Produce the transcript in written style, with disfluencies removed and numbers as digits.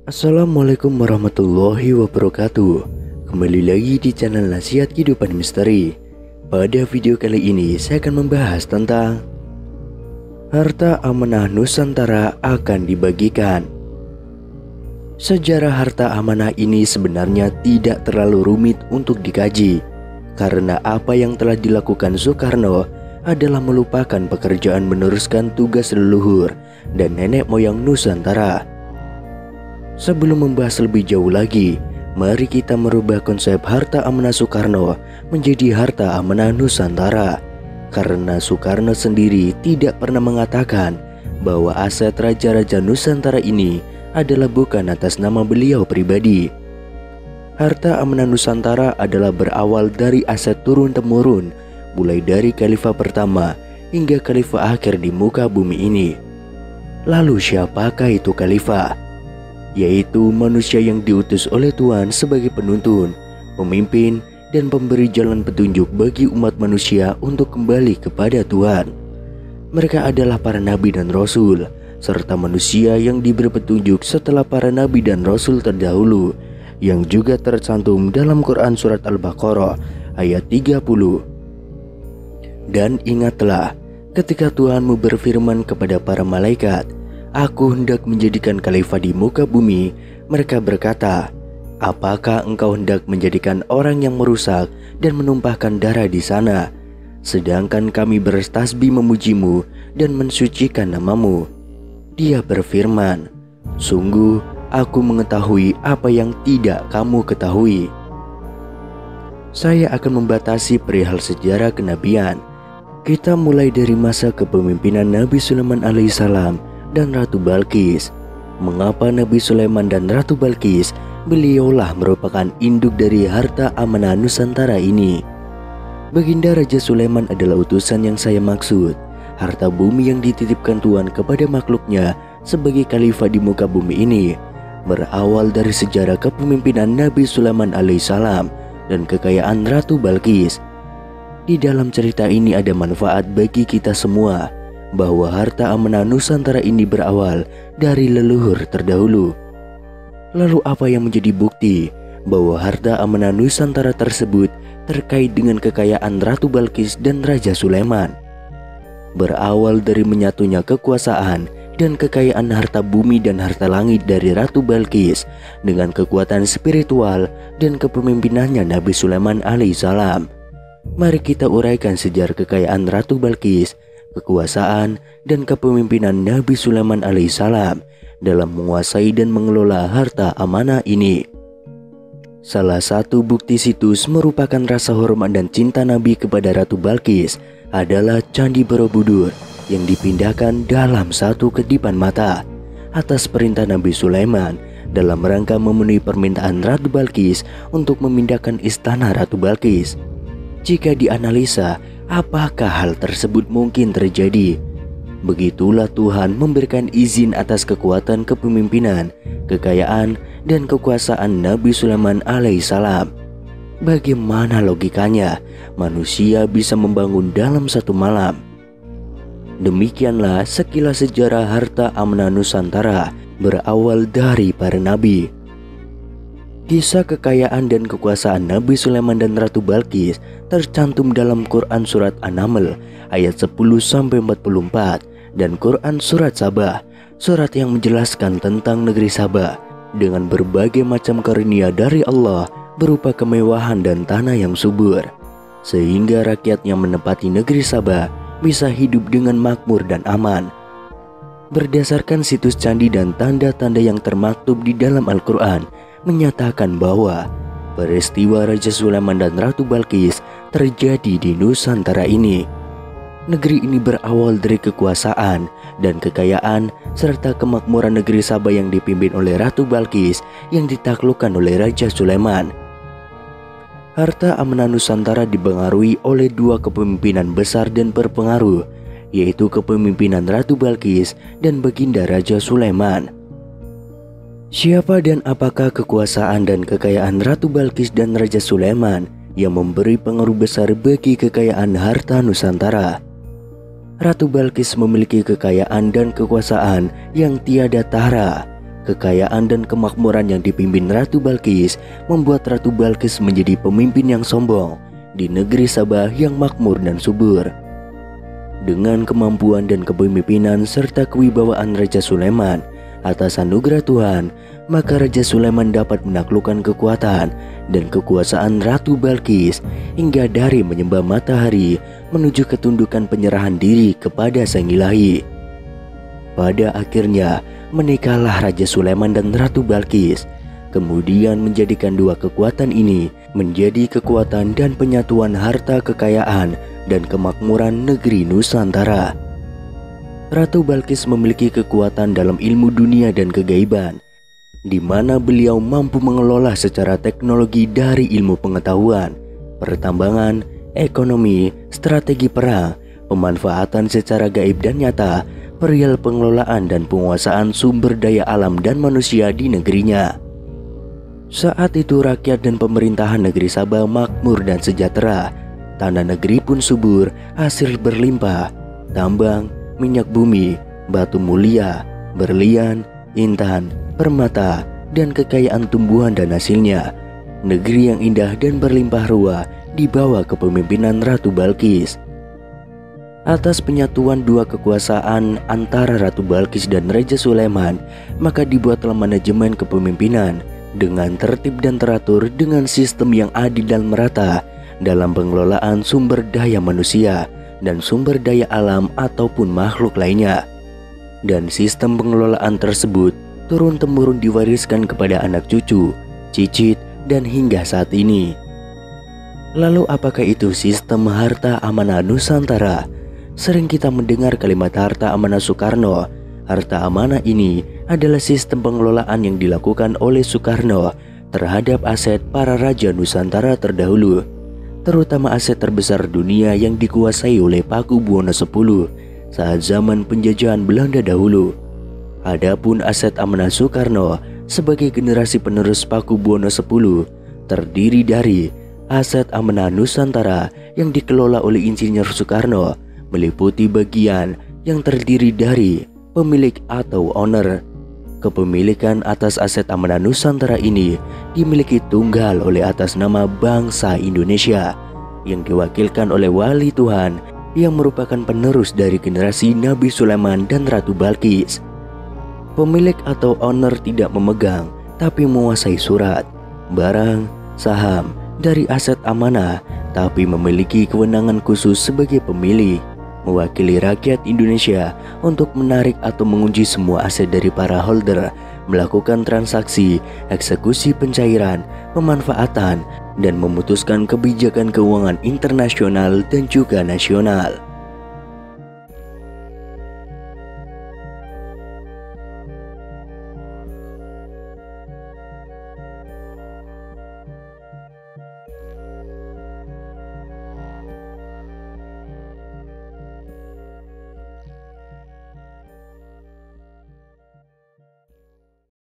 Assalamualaikum warahmatullahi wabarakatuh. Kembali lagi di channel Nasihat Kehidupan Misteri. Pada video kali ini saya akan membahas tentang harta amanah Nusantara akan dibagikan. Sejarah harta amanah ini sebenarnya tidak terlalu rumit untuk dikaji, karena apa yang telah dilakukan Soekarno adalah melupakan pekerjaan meneruskan tugas leluhur dan nenek moyang Nusantara. Sebelum membahas lebih jauh lagi, mari kita merubah konsep harta amanah Soekarno menjadi harta amanah Nusantara. Karena Soekarno sendiri tidak pernah mengatakan bahwa aset raja-raja Nusantara ini adalah bukan atas nama beliau pribadi. Harta amanah Nusantara adalah berawal dari aset turun-temurun, mulai dari khalifah pertama hingga khalifah akhir di muka bumi ini. Lalu siapakah itu khalifah? Yaitu manusia yang diutus oleh Tuhan sebagai penuntun, pemimpin, dan pemberi jalan petunjuk bagi umat manusia untuk kembali kepada Tuhan. Mereka adalah para nabi dan rasul, serta manusia yang diberi petunjuk setelah para nabi dan rasul terdahulu, yang juga tercantum dalam Quran Surat Al-Baqarah ayat 30. Dan ingatlah ketika Tuhanmu berfirman kepada para malaikat, "Aku hendak menjadikan khalifah di muka bumi." Mereka berkata, "Apakah engkau hendak menjadikan orang yang merusak dan menumpahkan darah di sana? Sedangkan kami bertasbih memujimu dan mensucikan namamu." Dia berfirman, "Sungguh aku mengetahui apa yang tidak kamu ketahui." Saya akan membatasi perihal sejarah kenabian. Kita mulai dari masa kepemimpinan Nabi Sulaiman alaihissalam dan Ratu Balqis. Mengapa Nabi Sulaiman dan Ratu Balqis? Beliaulah merupakan induk dari harta amanah Nusantara ini. Baginda Raja Sulaiman adalah utusan yang saya maksud. Harta bumi yang dititipkan Tuhan kepada makhluknya sebagai khalifah di muka bumi ini berawal dari sejarah kepemimpinan Nabi Sulaiman alaihissalam dan kekayaan Ratu Balqis. Di dalam cerita ini ada manfaat bagi kita semua, bahwa harta amanah Nusantara ini berawal dari leluhur terdahulu. Lalu apa yang menjadi bukti bahwa harta amanah Nusantara tersebut terkait dengan kekayaan Ratu Balqis dan Raja Sulaiman? Berawal dari menyatunya kekuasaan dan kekayaan harta bumi dan harta langit dari Ratu Balqis dengan kekuatan spiritual dan kepemimpinannya Nabi Sulaiman alaihissalam. Mari kita uraikan sejarah kekayaan Ratu Balqis, kekuasaan, dan kepemimpinan Nabi Sulaiman alaihissalam dalam menguasai dan mengelola harta amanah ini. Salah satu bukti situs merupakan rasa hormat dan cinta Nabi kepada Ratu Balqis adalah Candi Borobudur yang dipindahkan dalam satu kedipan mata atas perintah Nabi Sulaiman dalam rangka memenuhi permintaan Ratu Balqis untuk memindahkan istana Ratu Balqis. Jika dianalisa, apakah hal tersebut mungkin terjadi? Begitulah Tuhan memberikan izin atas kekuatan kepemimpinan, kekayaan, dan kekuasaan Nabi Sulaiman alaihissalam. Bagaimana logikanya manusia bisa membangun dalam satu malam? Demikianlah sekilas sejarah harta amanah Nusantara berawal dari para nabi. Kisah kekayaan dan kekuasaan Nabi Sulaiman dan Ratu Balqis tercantum dalam Quran Surat An-Naml ayat 10-44 dan Quran Surat Sabah, surat yang menjelaskan tentang negeri Sabah dengan berbagai macam karunia dari Allah berupa kemewahan dan tanah yang subur, sehingga rakyat yang menempati negeri Sabah bisa hidup dengan makmur dan aman. Berdasarkan situs candi dan tanda-tanda yang termaktub di dalam Al-Quran menyatakan bahwa peristiwa Raja Sulaiman dan Ratu Balqis terjadi di Nusantara ini. Negeri ini berawal dari kekuasaan dan kekayaan serta kemakmuran negeri Sabah yang dipimpin oleh Ratu Balqis yang ditaklukkan oleh Raja Sulaiman. Harta amanah Nusantara dipengaruhi oleh dua kepemimpinan besar dan berpengaruh, yaitu kepemimpinan Ratu Balqis dan Baginda Raja Sulaiman. Siapa dan apakah kekuasaan dan kekayaan Ratu Balqis dan Raja Sulaiman yang memberi pengaruh besar bagi kekayaan harta Nusantara? Ratu Balqis memiliki kekayaan dan kekuasaan yang tiada tara. Kekayaan dan kemakmuran yang dipimpin Ratu Balkis membuat Ratu Balkis menjadi pemimpin yang sombong di negeri Sabah yang makmur dan subur. Dengan kemampuan dan kepemimpinan serta kewibawaan Raja Sulaiman atas anugerah Tuhan, maka Raja Sulaiman dapat menaklukkan kekuatan dan kekuasaan Ratu Balkis hingga dari menyembah matahari menuju ketundukan penyerahan diri kepada Sang Ilahi. Pada akhirnya menikahlah Raja Sulaiman dan Ratu Balkis, kemudian menjadikan dua kekuatan ini menjadi kekuatan dan penyatuan harta kekayaan dan kemakmuran negeri Nusantara. Ratu Balkis memiliki kekuatan dalam ilmu dunia dan kegaiban, di mana beliau mampu mengelola secara teknologi dari ilmu pengetahuan, pertambangan, ekonomi, strategi perang, pemanfaatan secara gaib dan nyata, perihal pengelolaan dan penguasaan sumber daya alam dan manusia di negerinya. Saat itu rakyat dan pemerintahan negeri Sabah makmur dan sejahtera. Tanah negeri pun subur, hasil berlimpah, tambang, minyak bumi, batu mulia, berlian, intan, permata, dan kekayaan tumbuhan dan hasilnya. Negeri yang indah dan berlimpah ruah di bawah kepemimpinan Ratu Balkis. Atas penyatuan dua kekuasaan antara Ratu Balkis dan Raja Sulaiman, maka dibuatlah manajemen kepemimpinan dengan tertib dan teratur dengan sistem yang adil dan merata dalam pengelolaan sumber daya manusia dan sumber daya alam ataupun makhluk lainnya. Dan sistem pengelolaan tersebut turun-temurun diwariskan kepada anak cucu, cicit, dan hingga saat ini. Lalu apakah itu sistem harta amanah Nusantara? Sering kita mendengar kalimat harta amanah Soekarno. Harta amanah ini adalah sistem pengelolaan yang dilakukan oleh Soekarno terhadap aset para raja Nusantara terdahulu, terutama aset terbesar dunia yang dikuasai oleh Pakubuwono X saat zaman penjajahan Belanda dahulu. Adapun aset amanah Soekarno sebagai generasi penerus Pakubuwono X terdiri dari aset amanah Nusantara yang dikelola oleh Insinyur Soekarno, meliputi bagian yang terdiri dari pemilik atau owner. Kepemilikan atas aset amanah Nusantara ini dimiliki tunggal oleh atas nama bangsa Indonesia yang diwakilkan oleh Wali Tuhan yang merupakan penerus dari generasi Nabi Sulaiman dan Ratu Balkis. Pemilik atau owner tidak memegang tapi menguasai surat, barang, saham dari aset amanah, tapi memiliki kewenangan khusus sebagai pemilik, mewakili rakyat Indonesia untuk menarik atau mengunci semua aset dari para holder, melakukan transaksi, eksekusi pencairan, pemanfaatan, dan memutuskan kebijakan keuangan internasional dan juga nasional.